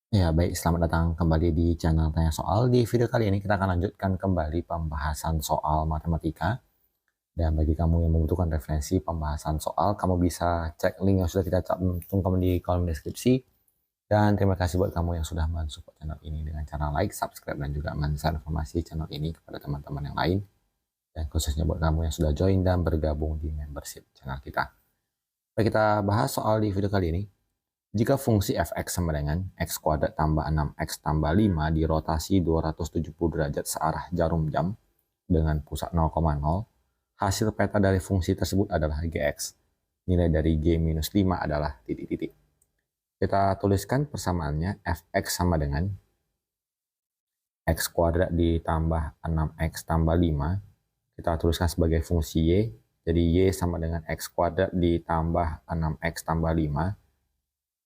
Ya, baik. Selamat datang kembali di channel Tanya Soal. Di video kali ini kita akan lanjutkan kembali pembahasan soal matematika. Dan bagi kamu yang membutuhkan referensi pembahasan soal, kamu bisa cek link yang sudah kita cantumkan di kolom deskripsi. Dan terima kasih buat kamu yang sudah mensupport channel ini dengan cara like, subscribe, dan juga men-share informasi channel ini kepada teman-teman yang lain. Dan khususnya buat kamu yang sudah join dan bergabung di membership channel kita. Baik, kita bahas soal di video kali ini. Jika fungsi f(x) sama dengan x kuadrat tambah 6x tambah 5 dirotasi 270 derajat searah jarum jam dengan pusat 0,0, hasil peta dari fungsi tersebut adalah gx. Nilai dari g minus 5 adalah titik-titik. Kita tuliskan persamaannya f(x) sama dengan x kuadrat ditambah 6x tambah 5. Kita tuliskan sebagai fungsi y. Jadi y sama dengan x kuadrat ditambah 6x tambah 5.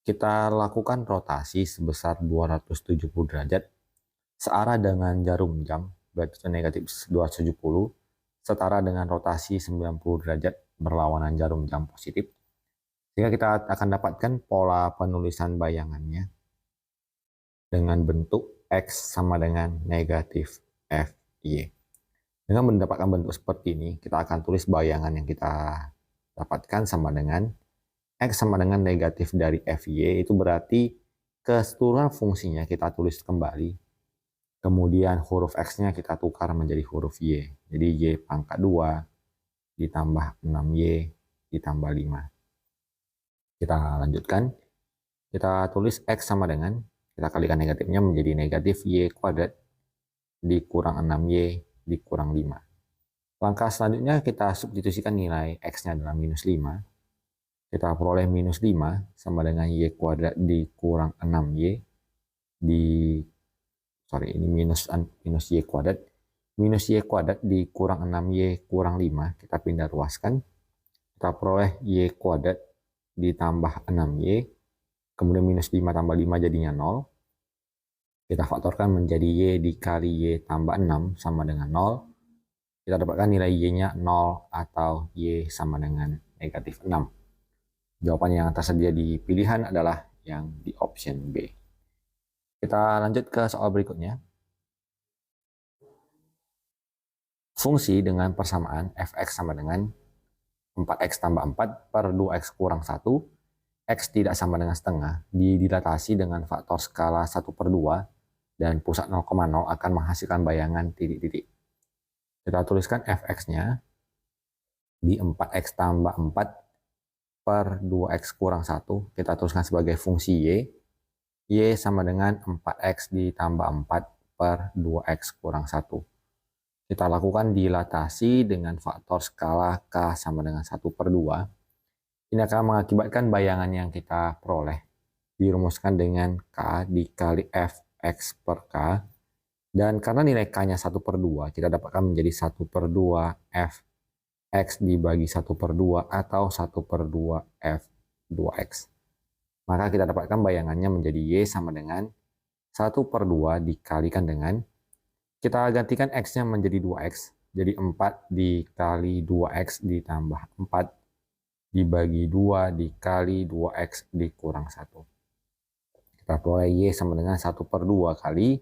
Kita lakukan rotasi sebesar 270 derajat searah dengan jarum jam, berarti negatif 270, setara dengan rotasi 90 derajat berlawanan jarum jam positif. Sehingga kita akan dapatkan pola penulisan bayangannya dengan bentuk X sama dengan negatif FY. Dengan mendapatkan bentuk seperti ini, kita akan tulis bayangan yang kita dapatkan sama dengan X sama dengan negatif dari FY, itu berarti keseluruhan fungsinya kita tulis kembali. Kemudian huruf X-nya kita tukar menjadi huruf Y. Jadi Y pangkat 2 ditambah 6Y ditambah 5. Kita lanjutkan. Kita tulis X sama dengan, kita kalikan negatifnya menjadi negatif Y kuadrat dikurang 6Y dikurang 5. Langkah selanjutnya kita substitusikan nilai X-nya adalah minus 5. Kita peroleh minus 5 sama dengan Y kuadrat dikurang 6Y ini minus Y kuadrat. Minus Y kuadrat dikurang 6Y kurang 5. Kita pindah ruaskan. Kita peroleh Y kuadrat ditambah 6Y. Kemudian minus 5 tambah 5 jadinya 0. Kita faktorkan menjadi Y dikali Y tambah 6 sama dengan 0. Kita dapatkan nilai Y-nya 0 atau Y sama dengan negatif 6. Jawaban yang tersedia di pilihan adalah yang di option B. Kita lanjut ke soal berikutnya. Fungsi dengan persamaan f(x) sama dengan 4x tambah 4 per 2x kurang 1, x tidak sama dengan setengah, didilatasi dengan faktor skala 1 per 2, dan pusat 0,0 akan menghasilkan bayangan titik-titik. Kita tuliskan f(x)-nya di 4x tambah 4 per 2x kurang 1, kita tuliskan sebagai fungsi y. Y sama dengan 4x ditambah 4 per 2x kurang 1. Kita lakukan dilatasi dengan faktor skala K sama dengan 1 per 2. Ini akan mengakibatkan bayangan yang kita peroleh dirumuskan dengan K dikali Fx per K. Dan karena nilai K-nya 1 per 2, kita dapatkan menjadi 1 per 2 F X dibagi 1 per 2 atau 1 per 2 F 2X. Maka kita dapatkan bayangannya menjadi Y sama dengan 1 per 2 dikalikan dengan, kita gantikan X-nya menjadi 2X. Jadi 4 dikali 2X ditambah 4 dibagi 2 dikali 2X dikurang 1. Kita peroleh Y sama dengan 1 per 2 kali,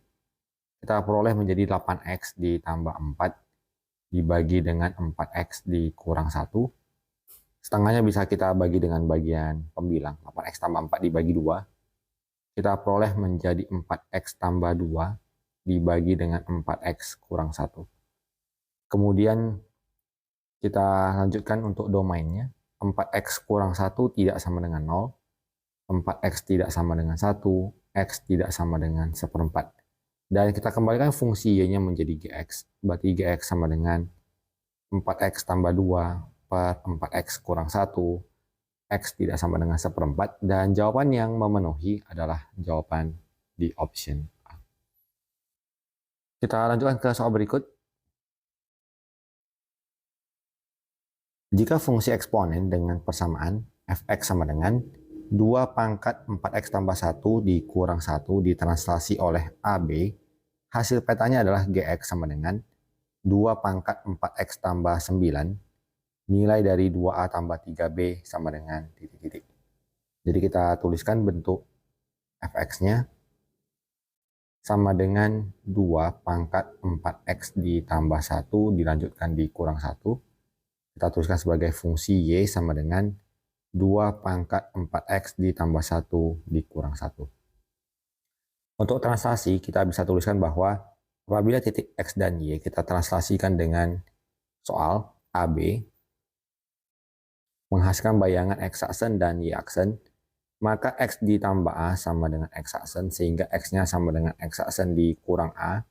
kita peroleh menjadi 8X ditambah 4 dibagi dengan 4x dikurang 1. Setengahnya bisa kita bagi dengan bagian pembilang. 8x tambah 4 dibagi 2. Kita peroleh menjadi 4x tambah 2 dibagi dengan 4x kurang 1. Kemudian kita lanjutkan untuk domainnya. 4x kurang 1 tidak sama dengan 0. 4x tidak sama dengan 1. X tidak sama dengan 1/4. Dan kita kembalikan fungsi y-nya menjadi gx. Berarti gx sama dengan 4x tambah 2 per 4x kurang 1. X tidak sama dengan 1/4. Dan jawaban yang memenuhi adalah jawaban di option A. Kita lanjutkan ke soal berikut. Jika fungsi eksponen dengan persamaan fx sama dengan 2 pangkat 4x tambah 1 dikurang 1 ditranslasi oleh AB, hasil petanya adalah gx sama dengan 2 pangkat 4x tambah 9, nilai dari 2a tambah 3b sama dengan titik-titik. Jadi kita tuliskan bentuk fx-nya sama dengan 2 pangkat 4x ditambah 1 dilanjutkan dikurang 1. Kita tuliskan sebagai fungsi y sama dengan 2 pangkat 4x ditambah 1 dikurang 1. Untuk translasi, kita bisa tuliskan bahwa apabila titik x dan y kita translasikan dengan soal AB, menghasilkan bayangan x aksen dan y aksen, maka x ditambah a sama dengan x aksen, sehingga x-nya sama dengan x aksen dikurang a,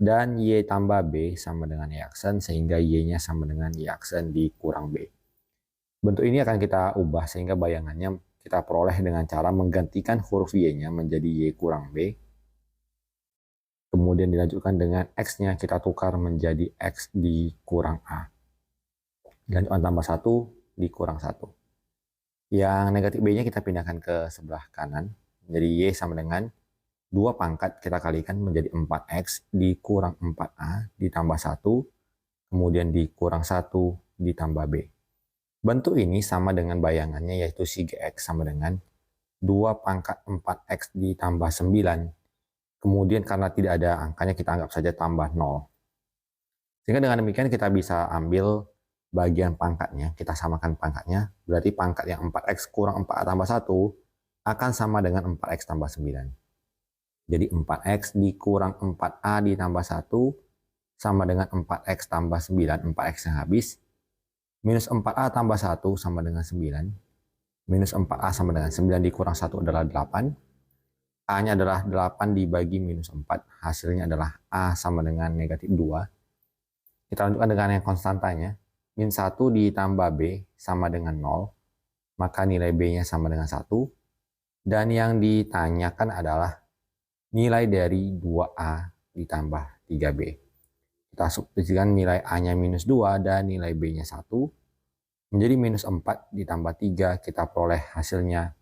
dan y tambah b sama dengan y aksen, sehingga y-nya sama dengan y aksen dikurang b. Bentuk ini akan kita ubah sehingga bayangannya kita peroleh dengan cara menggantikan huruf y-nya menjadi y kurang b, kemudian dilanjutkan dengan x-nya kita tukar menjadi x dikurang a, dilanjutkan tambah 1 dikurang 1. Yang negatif B-nya kita pindahkan ke sebelah kanan. Jadi Y sama dengan 2 pangkat kita kalikan menjadi 4X dikurang 4A ditambah 1, kemudian dikurang 1 ditambah B. Bentuk ini sama dengan bayangannya, yaitu si GX sama dengan 2 pangkat 4X ditambah 9. Kemudian karena tidak ada angkanya kita anggap saja tambah 0. Sehingga dengan demikian kita bisa ambil bagian pangkatnya, kita samakan pangkatnya, berarti pangkat yang 4x kurang 4a tambah 1 akan sama dengan 4x tambah 9. Jadi 4x dikurang 4a ditambah 1 sama dengan 4x tambah 9, 4x yang habis, minus 4a tambah 1 sama dengan 9, minus 4a sama dengan 9 dikurang 1 adalah 8, a-nya adalah 8 dibagi minus 4, hasilnya adalah a sama dengan negatif 2. Kita lanjutkan dengan yang konstantanya. Min 1 ditambah B sama dengan 0, maka nilai B-nya sama dengan 1. Dan yang ditanyakan adalah nilai dari 2A ditambah 3B. Kita substitusikan nilai A-nya minus 2 dan nilai B-nya 1. Menjadi minus 4 ditambah 3, kita peroleh hasilnya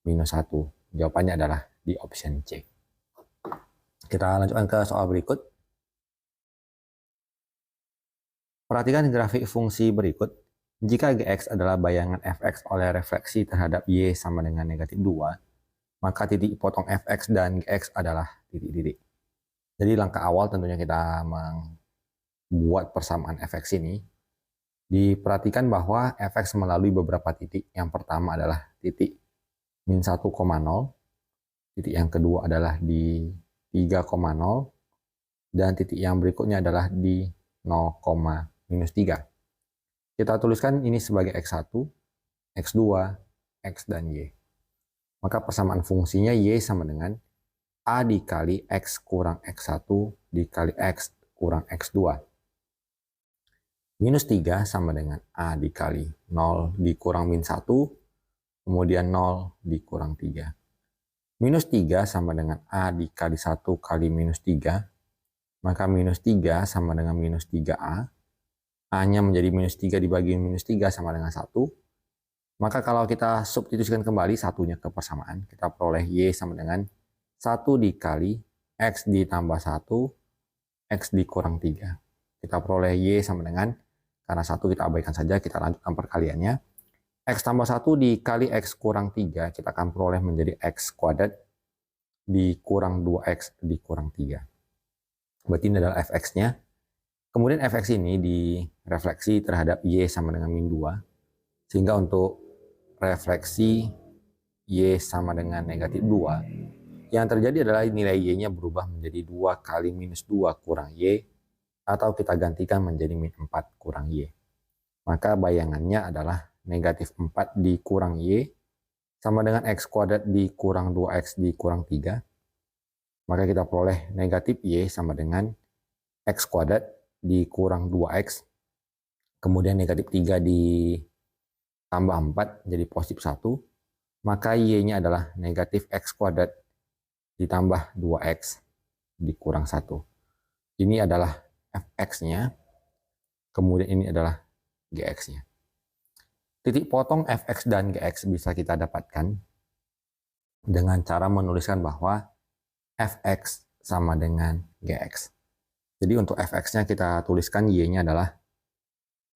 minus 1. Jawabannya adalah di option C. Kita lanjutkan ke soal berikut. Perhatikan grafik fungsi berikut. Jika Gx adalah bayangan Fx oleh refleksi terhadap Y sama dengan negatif 2, maka titik potong Fx dan Gx adalah titik-titik. Jadi langkah awal tentunya kita membuat persamaan Fx ini. Diperhatikan bahwa Fx melalui beberapa titik. Yang pertama adalah titik min 1,0, titik yang kedua adalah di 3,0, dan titik yang berikutnya adalah di 0, minus 3. Kita tuliskan ini sebagai X1, X2, X dan Y. Maka persamaan fungsinya Y sama dengan A dikali X kurang X1 dikali X kurang X2. Minus 3 sama dengan A dikali 0 dikurang min 1, kemudian 0 dikurang 3. Minus 3 sama dengan A dikali 1 kali minus 3, maka minus 3 sama dengan minus 3A. A-nya menjadi minus 3 dibagi minus 3 sama dengan 1. Maka kalau kita substitusikan kembali satunya ke persamaan, kita peroleh Y sama dengan 1 dikali X ditambah 1, X dikurang 3. Kita peroleh Y sama dengan, karena 1 kita abaikan saja, kita lanjutkan perkaliannya. X tambah 1 dikali X kurang 3, kita akan peroleh menjadi X kuadrat dikurang 2X dikurang 3. Berarti ini adalah Fx-nya. Kemudian Fx ini direfleksi terhadap Y sama dengan min 2. Sehingga untuk refleksi Y sama dengan negatif 2, yang terjadi adalah nilai Y-nya berubah menjadi 2 kali minus 2 kurang Y, atau kita gantikan menjadi min 4 kurang Y. Maka bayangannya adalah negatif 4 dikurang Y sama dengan X kuadrat dikurang 2X dikurang 3. Maka kita peroleh negatif Y sama dengan X kuadrat dikurang 2X, kemudian negatif 3 ditambah 4 jadi positif 1, maka Y-nya adalah negatif X kuadrat ditambah 2X dikurang 1. Ini adalah Fx-nya, kemudian ini adalah Gx-nya. Titik potong Fx dan Gx bisa kita dapatkan dengan cara menuliskan bahwa Fx sama dengan Gx. Jadi untuk Fx-nya kita tuliskan Y-nya adalah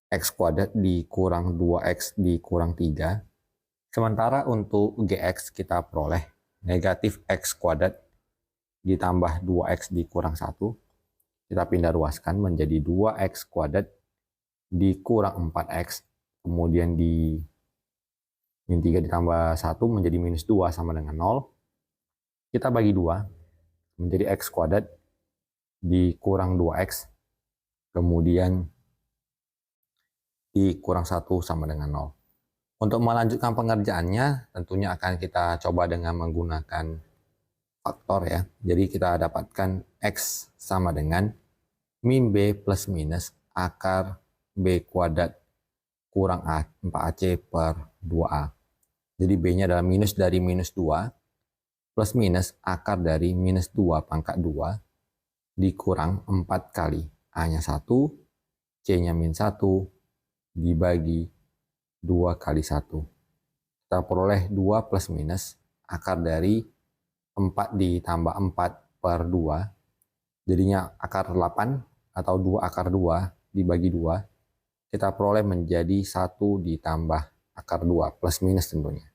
X kuadrat dikurang 2X dikurang 3. Sementara untuk Gx kita peroleh negatif X kuadrat ditambah 2x dikurang 1. Kita pindah ruaskan menjadi 2x kuadrat dikurang 4x. Kemudian di min 3 ditambah 1 menjadi minus 2 sama dengan 0. Kita bagi 2 menjadi x kuadrat dikurang 2x. Kemudian dikurang 1 sama dengan 0. Untuk melanjutkan pengerjaannya, tentunya akan kita coba dengan menggunakan faktor ya. Jadi kita dapatkan X sama dengan min B plus minus akar B kuadrat kurang A, 4AC per 2A. Jadi B-nya adalah minus dari minus 2 plus minus akar dari minus 2 pangkat 2 dikurang 4 kali A-nya 1, C-nya min 1 dibagi 2 kali 1. Kita peroleh 2 plus minus akar dari 4 ditambah 4 per 2. Jadinya akar 8 atau 2 akar 2 dibagi 2. Kita peroleh menjadi 1 ditambah akar 2 plus minus tentunya.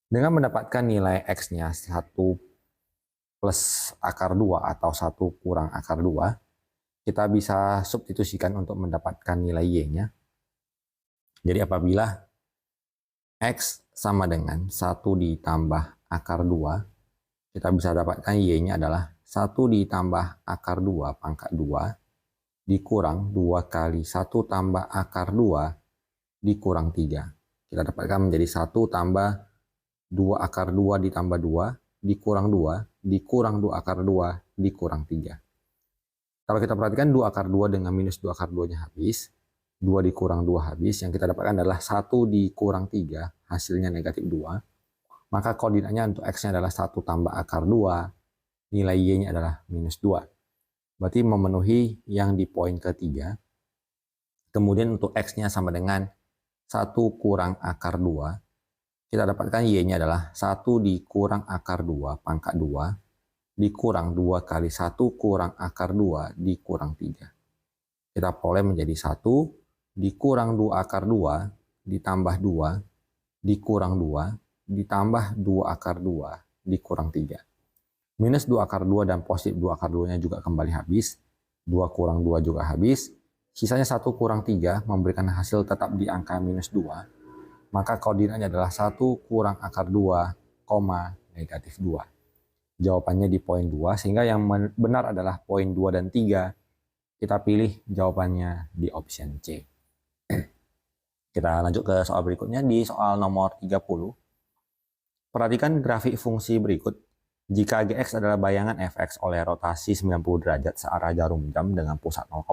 Dengan mendapatkan nilai X-nya 1 plus akar 2 atau 1 kurang akar 2, kita bisa substitusikan untuk mendapatkan nilai Y-nya. Jadi apabila X sama dengan 1 ditambah akar 2, kita bisa dapatkan Y-nya adalah 1 ditambah akar 2 pangkat 2 dikurang 2 kali 1 tambah akar 2 dikurang 3. Kita dapatkan menjadi 1 tambah 2 akar 2 ditambah 2 dikurang 2 dikurang 2 akar 2 dikurang 3. Kalau kita perhatikan 2 akar 2 dengan minus 2 akar 2-nya habis. 2 dikurang 2 habis, yang kita dapatkan adalah 1 dikurang 3, hasilnya negatif 2. Maka koordinatnya untuk X-nya adalah 1 tambah akar 2, nilai Y-nya adalah minus 2. Berarti memenuhi yang di poin ketiga. Kemudian untuk X-nya sama dengan 1 kurang akar 2, kita dapatkan Y-nya adalah 1 dikurang akar 2 pangkat 2 dikurang 2 kali 1 kurang akar 2 dikurang 3. Kita peroleh menjadi 1 dikurang 2 akar 2 ditambah 2 dikurang 2 ditambah 2 akar 2 dikurang 3. Minus 2 akar 2 dan positif 2 akar 2-nya juga kembali habis. 2 kurang 2 juga habis. Sisanya 1 kurang 3 memberikan hasil tetap di angka minus 2. Maka koordinatnya adalah 1 kurang akar 2, negatif 2. Jawabannya di poin 2, sehingga yang benar adalah poin 2 dan 3. Kita pilih jawabannya di option C. Kita lanjut ke soal berikutnya di soal nomor 30. Perhatikan grafik fungsi berikut. Jika Gx adalah bayangan Fx oleh rotasi 90 derajat searah jarum jam dengan pusat 0,0,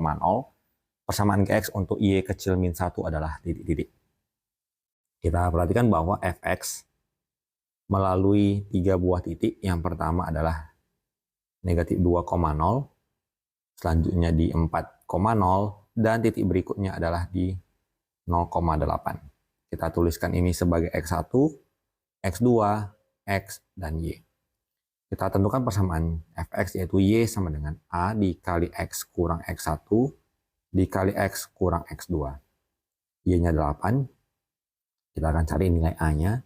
persamaan Gx untuk Y kecil min 1 adalah titik-titik. Kita perhatikan bahwa Fx melalui 3 buah titik. Yang pertama adalah negatif 2,0, selanjutnya di 4,0, dan titik berikutnya adalah di 0,8. Kita tuliskan ini sebagai X1, X2, X, dan Y. Kita tentukan persamaan Fx yaitu Y sama dengan A dikali X kurang X1 dikali X kurang X2. Y-nya 8. Kita akan cari nilai A-nya.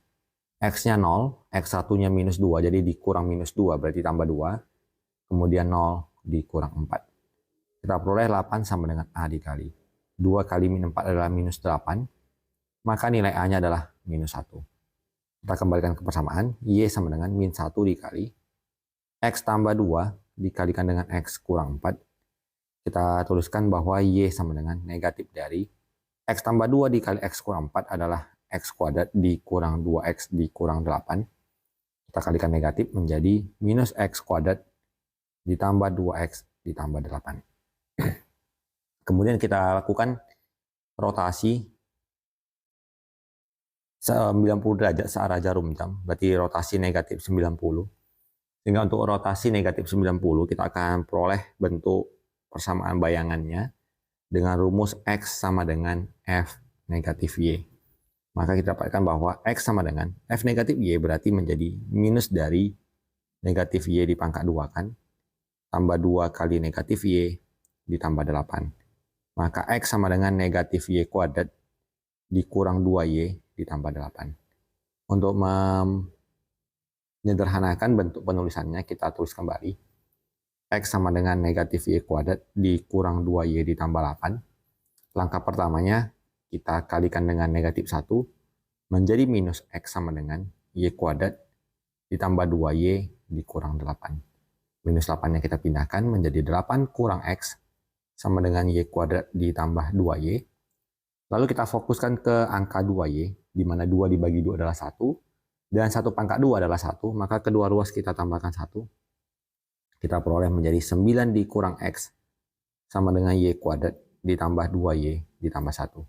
X-nya 0, X1-nya minus 2, jadi dikurang minus 2 berarti tambah 2. Kemudian 0 dikurang 4. Kita peroleh 8 sama dengan A dikali 2 kali min 4 adalah minus 8, maka nilai A-nya adalah minus 1. Kita kembalikan ke persamaan, Y sama dengan min 1 dikali X tambah 2 dikalikan dengan X kurang 4. Kita tuliskan bahwa Y sama dengan negatif dari X tambah 2 dikali X kurang 4 adalah X kuadrat dikurang 2X dikurang 8. Kita kalikan negatif menjadi minus X kuadrat ditambah 2X ditambah 8. Kemudian kita lakukan rotasi 90 derajat searah jarum jam, berarti rotasi negatif 90. Sehingga untuk rotasi negatif 90 kita akan peroleh bentuk persamaan bayangannya dengan rumus X sama dengan F negatif Y. Maka kita dapatkan bahwa X sama dengan F negatif Y berarti menjadi minus dari negatif Y di pangkat 2 kan, tambah 2 kali negatif Y ditambah 8. Maka X sama dengan negatif Y kuadrat dikurang 2Y ditambah 8. Untuk menyederhanakan bentuk penulisannya, kita tulis kembali. X sama dengan negatif Y kuadrat dikurang 2Y ditambah 8. Langkah pertamanya, kita kalikan dengan negatif 1, menjadi minus X sama dengan Y kuadrat ditambah 2Y dikurang 8. Minus 8-nya kita pindahkan menjadi 8 kurang X sama dengan Y kuadrat ditambah 2Y. Lalu kita fokuskan ke angka 2Y, di mana 2 dibagi 2 adalah 1, dan 1 pangkat 2 adalah 1, maka kedua ruas kita tambahkan 1. Kita peroleh menjadi 9 dikurang X sama dengan Y kuadrat ditambah 2Y ditambah 1.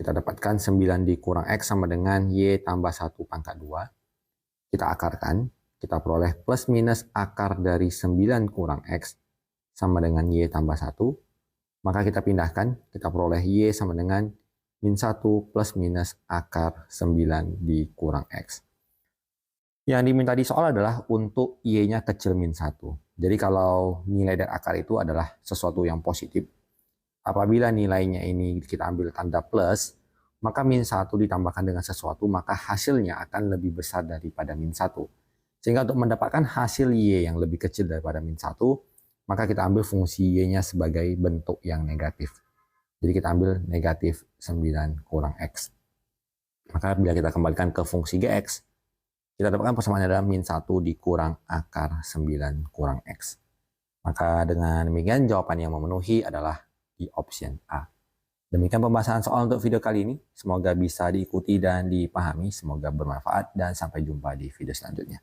Kita dapatkan 9 dikurang X sama dengan Y tambah 1 pangkat 2. Kita akarkan, kita peroleh plus minus akar dari 9 kurang X sama dengan Y tambah 1. Maka kita pindahkan, kita peroleh Y sama dengan min 1 plus minus akar 9 dikurang X. Yang diminta di soal adalah untuk Y-nya kecil min 1. Jadi kalau nilai dari akar itu adalah sesuatu yang positif, apabila nilainya ini kita ambil tanda plus, maka min 1 ditambahkan dengan sesuatu, maka hasilnya akan lebih besar daripada min 1. Sehingga untuk mendapatkan hasil Y yang lebih kecil daripada min 1, maka kita ambil fungsi Y-nya sebagai bentuk yang negatif. Jadi kita ambil negatif 9 kurang X. Maka bila kita kembalikan ke fungsi Gx, kita dapatkan persamaannya adalah min 1 dikurang akar 9 kurang X. Maka dengan demikian jawaban yang memenuhi adalah di option A. Demikian pembahasan soal untuk video kali ini. Semoga bisa diikuti dan dipahami. Semoga bermanfaat dan sampai jumpa di video selanjutnya.